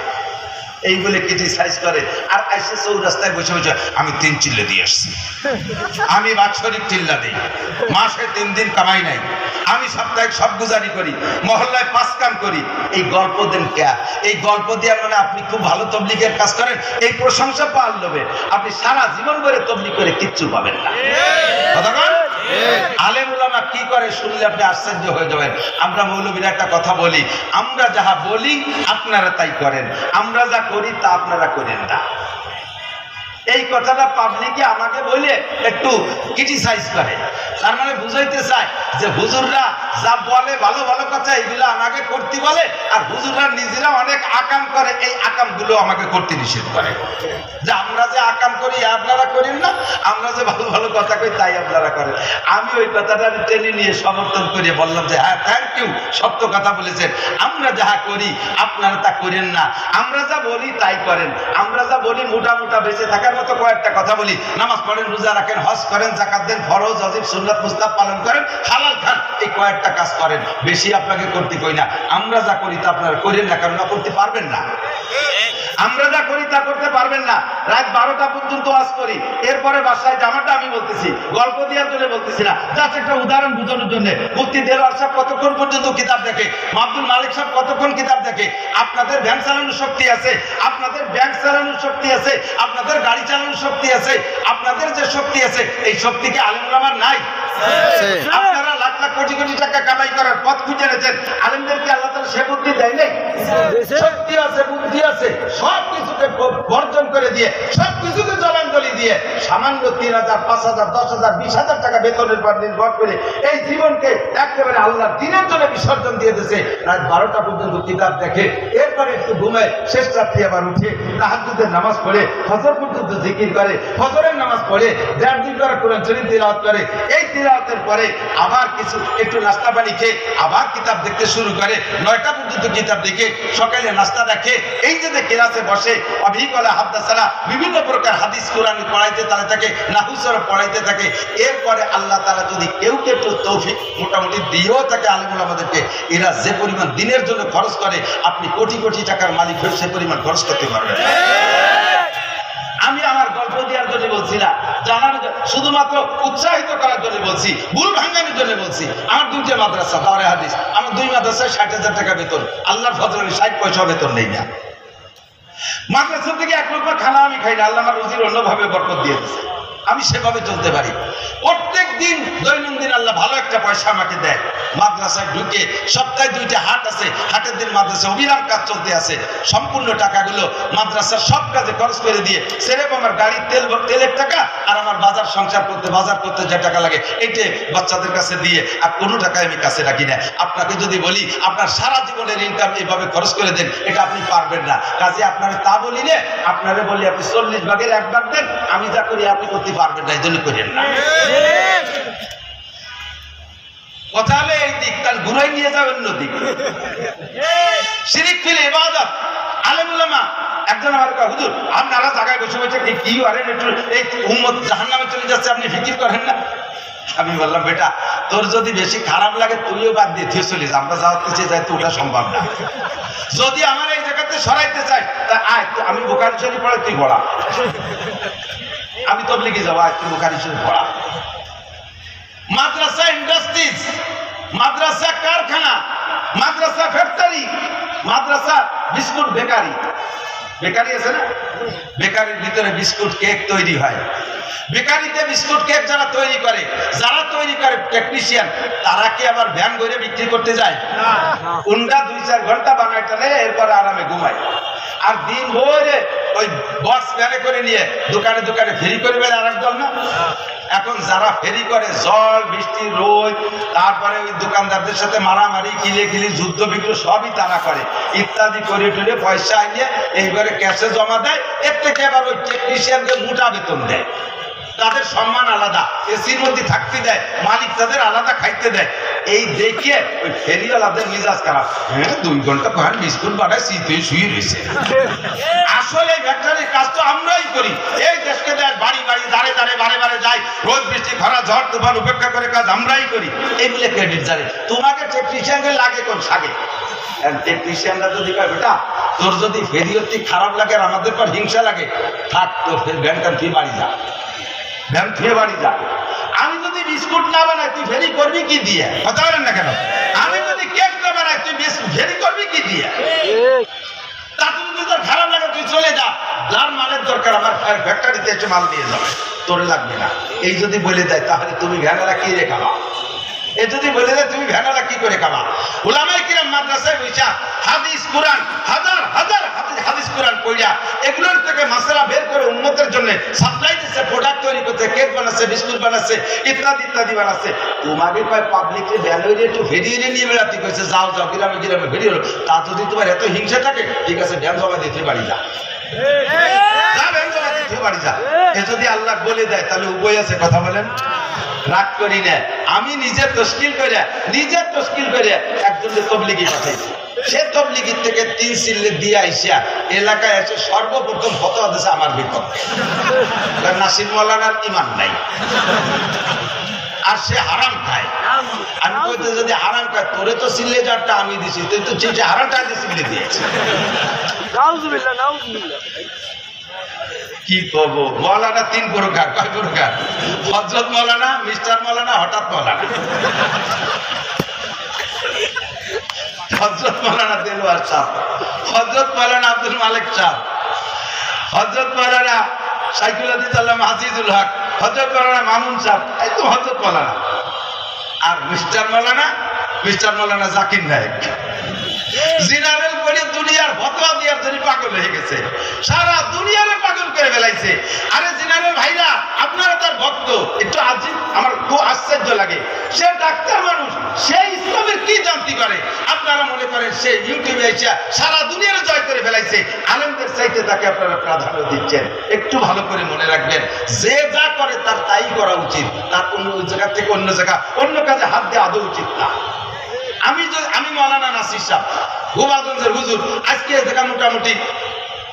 এই বলে ক্রিটিসাইজ করে, আর আইসে চৌরাস্তায় বসে বসে আমি 3 চিল্লা দিয়ে আসছি, আমি বাৎসরিক চিল্লা দিই, মাসে 3 দিন কামাই নাই, আমি সাপ্তাহিক সব গুজারি করি, মহল্লায় 5 কাম করি। এই গল্প দেন কে? এই গল্প দিয়ে মানে আপনি খুব ভালো তাবলীগের কাজ করেন, এই প্রশংসা পাওয়ার লোভে আপনি সারা জীবন ধরে তাবলীগ করে কিচ্ছু পাবেন না। কতক্ষণ আলেম ওলামা কি করে শুনলে আপনি আশ্চর্য হয়ে যাবেন। আমরা মৌলবীরা একটা কথা বলি, আমরা যাহা বলি আপনারা তাই করেন, আমরা যা করি তা আপনারা করেন না। এই কথাটা পাবলিকে আমাকে বলে একটু ক্রিটিসাইজ করে, তার মানে বুঝাইতে চায় যে হুজুররা যা বলে ভালো ভালো কথা এগুলো আমাকে করতে বলে, আর হুজুররা নিজেরা অনেক আকাম করে, এই আকামগুলো আমাকে করতে নিষেধ করে। যে আমরা যে আকাম করি আপনারা করেন না, আমরা যে ভালো ভালো কথা কই তাই আপনারা করেন। আমি ওই কথাটা টেনে নিয়ে সমর্থন করে বললাম যে হ্যাঁ, থ্যাংক ইউ, সত্য কথা বলেছেন। আমরা যাহা করি আপনারা তা করেন না, আমরা যা বলি তাই করেন। আমরা যা বলি মোটা মোটা বেঁচে থাকার মতো কয়েকটা কথা বলি, নামাজ পড়েন, রোজা রাখেন, হজ করেন, যাকাত দেন, ফরজ ওয়াজিব সুন্নাত মুস্তাহাব পালন করেন, হালাল খান, এই কয়েকটা কাজ করেন, বেশি আপনাকে করতে কই না। আমরা যা করি তা আপনারা করেন না, কারণ করতে পারবেন না। আমরা যা করি তা করতে পারবেন না। রাত 12টা পর্যন্ত ওয়াজ করি, এরপরে বাসায় জামাটা আমি বলতেছি, গল্প দেওয়ার জন্য বলতেছি না, জাস্ট একটা উদাহরণ বোঝানোর জন্য। মুফতি দেলোয়ার সাহেব কতক্ষণ পর্যন্ত কিতাব দেখে, আব্দুল মালিক সাহেব কতক্ষণ কিতাব দেখে। আপনাদের ভ্যান চালানোর শক্তি আছে, আপনাদের ব্যাংক চালানোর শক্তি আছে, আপনাদের গাড়ি চালানোর শক্তি আছে, আপনাদের যে শক্তি আছে এই শক্তিকে আলেম ওলামার নাই। আপনারা লাখ লাখ কোটি কোটি টাকা কামাই করার পথ খুঁজে এনেছেন, আলেমদেরকে আল্লাহ তাআলা সে বুদ্ধি দেয় নাই? শক্তি আছে, বুদ্ধি আছে, সব কিছুকে বর্জন করে দিয়ে, সব কিছুকে জলাঞ্জলি দিয়ে সামান্য 3,000, 5,000, 10,000, 20,000 টাকা বেতনের পর নির্ভর করে এই জীবনকে একেবারে আল্লাহর দ্বীনের জন্য বিসর্জন দিয়ে দিয়েছে। রাত 12টা পর্যন্ত কিতাব দেখে, এরপরে একটু ঘুমায়, শেষ রাত্রি আবার উঠে তাহাজ্জুদের নামাজ পড়ে, ফজর পর্যন্ত জিকির করে, ফজরের নামাজ পড়ে, 1.5 দিন করে কোরআন শরীফ তিলাওয়াত করে। এই তিলাওয়াতের পরে আবার কিছু একটু নাস্তা পানি খেয়ে আবার কিতাব দেখতে শুরু করে, 9টা পর্যন্ত কিতাব দেখে সকালে নাস্তা দেখে, এই যে ক্লাসে বসে অভিকলা হাদাসানা বিভিন্ন প্রকার হাদিস কোরআন পড়াইতে থাকে, নাহু শরীফ পড়াইতে থাকে। এরপরে আল্লাহ তাআলা যদি কেউ একটু তৌফিক মোটামুটি দিয়েও থাকে আলেমুল আমাদেরকে, এরা যে পরিমাণ দিনের জন্য খরচ করে আপনি কোটি কোটি টাকার মালিক হয়ে সে পরিমাণ খরচ করতে পারবেন। আমি আমার গল্প দেওয়ার জন্য বলছি না, জানার শুধুমাত্র উৎসাহিত করার জন্য বলছি, ভুল ভাঙানোর জন্য বলছি। আমার 2টা মাদ্রাসা, দাওরায়ে হাদিস, আমার 2 মাদ্রাসায় 60,000 টাকা বেতন, আল্লাহর ফজলে 60 পয়সা বেতন নেই না। মাদ্রাসা থেকে 1 লোকমা খানা আমি খাই না, আল্লাহ আমার রুজির অন্যভাবে বরকত দিয়ে দিয়েছে, আমি সেভাবে চলতে পারি। প্রত্যেক দিন দৈনন্দিন আল্লাহ ভালো একটা পয়সা আমাকে দেয়। মাদ্রাসায় ঢুকে সপ্তাহে 2টা হাট আছে, হাটের দিন মাদ্রাসা অবিরাম কাজ চলতে আছে। সম্পূর্ণ টাকাগুলো মাদ্রাসার সব কাজে খরচ করে দিয়ে সেরেপ আমার গাড়ির তেলের টাকা আর আমার বাজার সংসার করতে বাজার করতে যে টাকা লাগে এইটা বাচ্চাদের কাছে দিয়ে, আর কোনো টাকা আমি কাছে রাখি না। আপনাকে যদি বলি আপনার সারা জীবনের ইনকাম এইভাবে খরচ করে দেন, এটা আপনি পারবেন না। কাজে আপনারা তা বলি না, আপনারা বলি আপনি 40 ভাগের 1 ভাগ দেন, আমি যা করি আপনি করতে পারবেন না, এই জন্য করেন না। কথা হলে এই দিক, তার ঘুরাই নিয়ে যাবেন নদী। শিরিক ফিল ইবাদত। আলেম উলামা একজন আমার কয়, হুজুর আপনারা জায়গায় বসে বসে কি করেন, একটু এই উম্মত জাহান্নামে চলে যাচ্ছে আপনি ফিকির করেন না? আমি বললাম বেটা, তোর যদি বেশি খারাপ লাগে তুইও বাদ দিয়ে তুই চলিস, আমরা যাওয়াতে যাই তো ওটা সম্ভব না। যদি আমার এই জায়গাতে সরাইতে চাই তা আয়, আমি বুখারী শরীফ পড়ে তুই পড়া, আমি তবলিগে যাবো, আয় তুই বুখারী শরীফ পড়া। মাদ্রাসা ইন্ডাস্ট্রিজ, মাদ্রাসা কারখানা, মাদ্রাসা ফ্যাক্টরি, মাদ্রাসা বিস্কুট বেকারি, বেকারি আছে না, বেকারির ভিতরে বিস্কুট কেক তৈরি হয়। বেকারিতে বিস্কুট কেক যারা তৈরি করে টেকনিশিয়ান, তারা কি আবার ভ্যান করে বিক্রি করতে যায়? উন্ডা 2-4 ঘন্টা বানায় টানে, এরপরে আরামে ঘুমায়। আর দিন ভরে ওই বক্স ভ্যানে করে নিয়ে দোকানে দোকানে ফেরি করে বেড়ে আর এক দল না। এখন যারা ফেরি করে জল বৃষ্টি রোদ, তারপরে ওই দোকানদারদের সাথে মারামারি কিলে যুদ্ধ বিগ্রহ সবই তারা করে, ইত্যাদি করে টুরে পয়সা আনিয়ে এইবারে ক্যাশে জমা দেয়। এর থেকে আবার ওই টেকনিশিয়ানকে মোটা বেতন দেয়, তাদের সম্মান আলাদা, এসির মধ্যে থাকতে দেয়, মালিক তাদের আলাদা খাইতে দেয়। এই দেখিয়ে ওই ফেরিওয়ালাদের মিজাজ খারাপ, হ্যাঁ 2 ঘন্টা পর বিস্কুট বানায় শীতে শুয়ে রয়েছে। আসলে ফ্যাক্টরির কাজ তো আমরাই করি, এই দেশকে দেশ বাড়ি বাড়ি দাঁড়ে দাঁড়ে বারে বারে যাই, রোদ বৃষ্টি খরা ঝড় তুফান উপেক্ষা করে কাজ আমরাই করি, এই বলে ক্রেডিট জানে। তোমাকে টেকনিশিয়ানকে লাগে কোন সাগে? টেকনিশিয়ানরা যদি কয় বেটা তোর যদি ফেরিওতে খারাপ লাগে আর আমাদের পর হিংসা লাগে, থাক তোর ভ্যানটা তুই বাড়ি যা, ভ্যান থুয়ে বাড়ি যা। আমি যদি বিস্কুট না বানাই তুই ফেরি করবি কি দিয়ে? কথা বলেন না কেন? আমি যদি কেক না বানাই তুই ফেরি করবি কি দিয়ে? তাতে যদি তোর খারাপ লাগে তুই চলে যা, যার মালের দরকার আমার ফ্যাক্টরিতে একটু মাল দিয়ে যাবে, তোর লাগবে না। এই যদি বলে দেয় তাহলে তুমি ভ্যানেরা কি রেখাবা? এ যদি বলে দেয় তুমি ভেড়াটা কি করে খাবা? উলামায়ে কিরাম মাদ্রাসায় বইসা হাদিস কোরআন হাজার হাজার হাদিস কোরআন পড়িয়া এগুলোর থেকে মাসআলা বের করে উম্মতের জন্য সাপ্লাই দিচ্ছে, প্রোডাক্ট তৈরি করতে, কেক বানাচ্ছে, বিস্কুট বানাচ্ছে, ইত্যাদি ইত্যাদি বানাচ্ছে। তোমাকে কয় পাবলিককে ভ্যালুয়ে একটু ভেরিয়ে নিয়ে বেড়াতে কইছে, যাও যাও গ্রামে গ্রামে ভেরিয়ে হলো। তা যদি তোমার এত হিংসা থাকে, ঠিক আছে ভ্যান জমা দিতে বাড়ি যা, ভ্যান জমা দিতে বাড়ি যা। এ যদি আল্লাহ বলে দেয় তাহলে উভয় আছে, কথা বলেন। রাগ করি না, আমি নিজের তশকিল করে একজনকে তবলিগি পাঠাইছি। সে তবলিগির থেকে 3 সিল্লে দিয়ে আইসা এলাকায় এসে সর্বপ্রথম ফতোয়া দিয়েছে আমার বিপক্ষে। নাসির মাওলানার ঈমান নাই আর সে হারাম খায়। আমি কইতে যদি হারাম খায়, তোরে তো সিল্লে যারটা আমি দিছি, তুই তো চিঠি হারামটা দিয়ে সিল্লে দিয়েছি। নাউজুবিল্লাহ নাউজুবিল্লাহ। কি করবো? মৌলানা 3 প্রকার। কয় প্রকার? হযরত মৌলানা, মিস্টার মৌলানা, হঠাৎ মৌলানা। হযরত মৌলানা দেলোয়ার সাহেব, হযরত মৌলানা আব্দুল মালিক সাহেব, হযরত মৌলানা শাইখুল হাদিস আল্লামা আজিজুল হক, হযরত মৌলানা মামুন সাহেব, এই তো হযরত মৌলানা। আর মিস্টার মৌলানা জাকির নায়েক। জিনারেল করে দুনিয়ার ফতোয়া দেওয়ার জন্য পাগল হয়ে গেছে, সারা দুনিয়ারে পাগল করে ফেলাইছে। আরে জিনারেল ভাইরা, আপনারা তার ভক্ত, একটু আজিব, আমার খুব আশ্চর্য লাগে। সে ডাক্তার মানুষ, সে ইসলামের কি জানতে পারে? আপনারা মনে করেন সে ইউটিউবে এসে সারা দুনিয়ারে জয় করে ফেলাইছে। আলেমদের চাইতে তাকে আপনারা প্রাধান্য দিচ্ছেন। একটু ভালো করে মনে রাখবেন, যে যা করে তার তাই করা উচিত, তার অন্য জায়গা থেকে অন্য কাজে হাত দেওয়া আদৌ উচিত না। আমি মৌলানা নাসির সাহেব, গোপালগঞ্জের হুজুর, আজকে দেখা মোটামুটি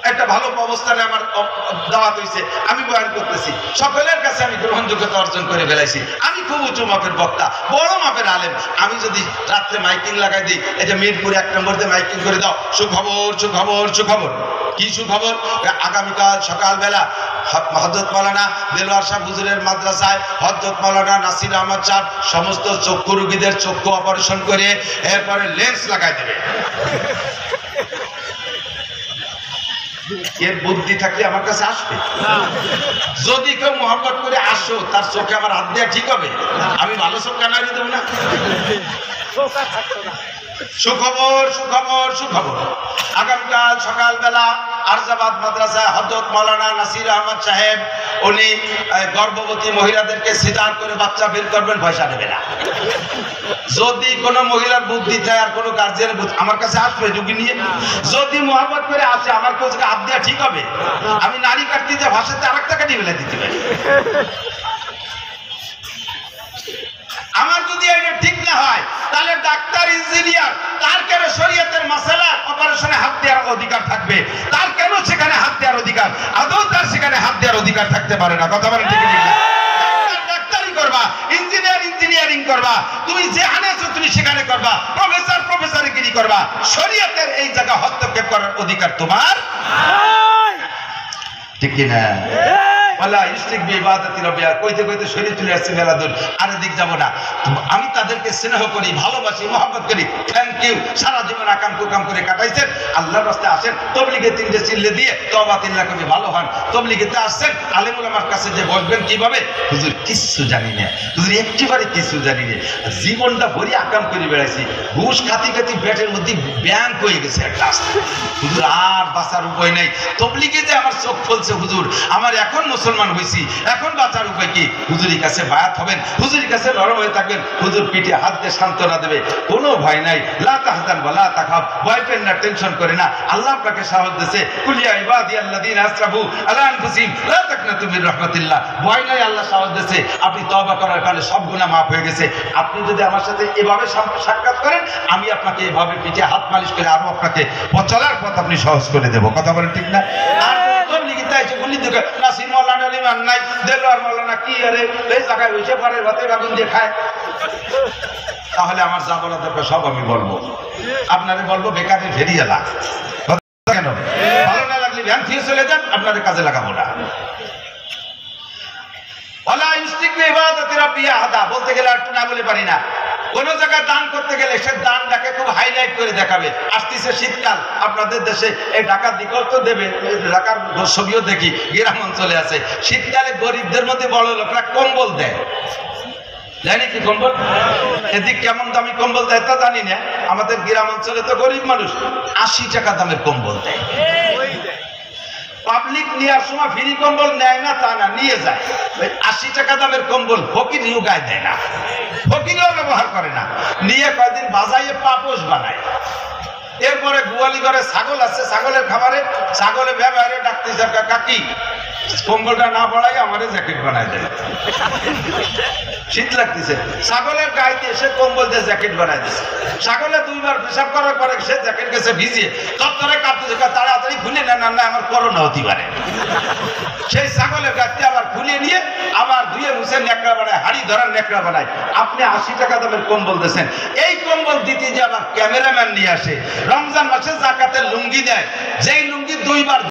একটা ভালো অবস্থানে আমার দাওয়াত হয়েছে, আমি বয়ান করতেছি, সকলের কাছে আমি গ্রহণযোগ্যতা অর্জন করে ফেলাইছি। আমি খুব উঁচু মাপের বক্তা, বড় মাপের আলেম। আমি যদি রাত্রে মাইকিং লাগাই দিই, এই যে মিরপুরে 1 নম্বর দিয়ে মাইকিং করে দাও, সুখবর সুখবর সুখবর। কি সুখবর? আগামীকাল সকালবেলা হযরত মাওলানা দেলোয়ার সাহেব হুজুরের মাদ্রাসায় হযরত মাওলানা নাসির আহমদ সাহেব সমস্ত চক্ষু রোগীদের চক্ষু অপারেশন করে এরপরে লেন্স লাগাই দেবে। এর বুদ্ধি থাকলে আমার কাছে আসবে? যদি কেউ মহব্বত করে আসো, তার চোখে আমার হাত দেওয়া ঠিক হবে? আমি ভালো চোখ কানারি দেবো না? সুখবর সুখবর সুখবর। আগামীকাল সকালবেলা আরজাবাদ মাদ্রাসায় হযরত মাওলানা নাসির আহমদ সাহেব, উনি গর্ভবতী মহিলাদেরকে সিজার করে বাচ্চা বের করবেন, পয়সা নেবে না। যদি কোনো মহিলার বুদ্ধি থাকে আর কোনো গার্জিয়ানের বুদ্ধি, আমার কাছে আসবে রুগী নিয়ে। যদি মহব্বত করে আসে, আমার কাছে হাত দেওয়া ঠিক হবে? আমি নারী কাটতে যে ভাষাতে আরেকটা কাটি ফেলে দিতে পারি। আমার যদি এটা ঠিক না হয়, তাহলে ডাক্তার ইঞ্জিনিয়ার তার কেন শরীয়তের মাসালা অপারেশনে হাত দেওয়ার অধিকার থাকবে? তার কেন সেখানে হাত দেওয়ার অধিকার? আদৌ তার সেখানে হাত দেওয়ার অধিকার থাকতে পারে না। কথা বলেন ঠিক না? ডাক্তারি করবা, ইঞ্জিনিয়ারিং করবা, তুমি যেখানে আছো তুমি সেখানে করবা, প্রফেসরগিরি করবা, শরীয়তের এই জায়গা হস্তক্ষেপ করার অধিকার তোমার ঠিক কিনা? কইতে কইতে শরীর চলে আসছে মেলা দূর, আর দিক যাবো না। আমি তাদেরকে স্নেহ করি, ভালোবাসি, মহব্বত করি। Thank you. সারা জীবন আকাম কুকাম করে কাটাইছেন, আল্লাহর রাস্তায় আসেন, তবলিগে 3টে চিল্লে দিয়ে তওবা 3 লাখ করে ভালো হন। তবলিগেতে আসছেন, আলেম ওলামার কাছে যে বসবেন কিভাবে, হুজুর কিচ্ছু জানি না, হুজুর একেবারে কিছু জানি না, জীবনটা ভরি আকাম করে বেড়াইছি, ঘুষ খাতি খাতি পেটের মধ্যে ব্যাংক হয়ে গেছে একটা আসতে, হুজুর আর বাঁচার উপায় নেই। তবলিগে যে আমার চোখ খুলছে, হুজুর আমার এখন মুসলমান হয়েছি, এখন বাঁচার উপায় কি? হুজুরের কাছে বায়াত হবেন, হুজুরের কাছে নরম হয়ে থাকবেন, হুজুর পিঠে হাত দিয়ে সান্ত্বনা দেবে, কোনো ভয় নাই, লা তাহজান ওয়া লা তাখাফ, ভয় পেন না, টেনশন করে না, আল্লাহ আপনাকে সাহস দিয়েছে। কুলিয়া ইবাদিয়াল্লাযিনা আসরাফু আলা আনফুসিহিম লা তাকনাতু মির রাহমাতিল্লাহ। ভয় নাই, আল্লাহ সাহস দিয়েছে। আপনি তওবা করার কারণে সব গুনাহ মাফ হয়ে গেছে। আপনি যদি আমার সাথে এভাবে সাক্ষাৎ করেন, আমি আপনাকে এভাবে পিঠে হাত মালিশ করে আরো আপনাকে চলার পথ আপনি সহজ করে দেব। কথা বলেন ঠিক না? আর তবলিগিতে এসে বলি দেখে নাসির মাওলানার ঈমান নাই, দেলোয়ার মাওলানা কি আরে এই জায়গায় বসে পরের ভাতে আগুন দিয়ে খায়, তাহলে আমার যা বলা দরকার সব আমি বলবো। আপনারে বলবো বেকারে ফেরিয়ে লাগ, কেন ভালো না লাগলে ভ্যান ফিরে চলে যান, আপনাদের কাজে লাগাবো না। বলতে গেলে একটু না বলে পারি না। কোন জায়গায় দান করতে গেলে সে দানটাকে খুব হাইলাইট করে দেখাবে। আসতেছে শীতকাল, আপনাদের দেশে এই ঢাকার দিকেও তো দেবে, ঢাকার ছবিও দেখি গ্রাম অঞ্চলে আছে, শীতকালে গরিবদের মধ্যে বড় লোকরা কম্বল দেয়। জানি কি কম্বল এদিক কেমন দামি কম্বল দেয় তা জানি না। আমাদের গ্রাম অঞ্চলে তো গরিব মানুষ 80 টাকা দামের কম্বল দেয়। পাবলিক নেওয়ার সময় ফ্রি কম্বল নেয় না তা না, নিয়ে যায়। 80 টাকা দামের কম্বল ফকির গায়ে দেয় না, ফকিরও ব্যবহার করে না, নিয়ে কয়েকদিন বাজাইয়ে পাপোশ বানায়। এরপরে গোয়ালি ঘরে ছাগল আছে, ছাগলের খাবারে ছাগলের ব্যবহারে ডাকতে কাকি কম্বলটা না পড়াই আমারে জ্যাকেট বানায় দেয়। শীত লাগতেছে, ছাগলের গায়ে এসে কম্বল দিয়ে জ্যাকেট বানায় দিচ্ছে। ছাগলে 2 বার পেশাব করার পরে সে জ্যাকেট গেছে ভিজিয়ে তত্তরে কাঁপতেছে, তাড়াতাড়ি খুলে না, না আমার করোনা হতে পারে। সেই ছাগলের গাছটি আবার খুলে নিয়ে আবার ধুয়ে মুছে নেকড়া বানায়, হাড়ি ধরার নেকড়া বানায়। আপনি 80 টাকা দামের কম্বল দিয়েছেন, এই কম্বল দিতে যে আবার ক্যামেরাম্যান নিয়ে আসে। রমজান মাসে জাকাতের লুঙ্গি দেয়, যেই লুঙ্গি 2 বার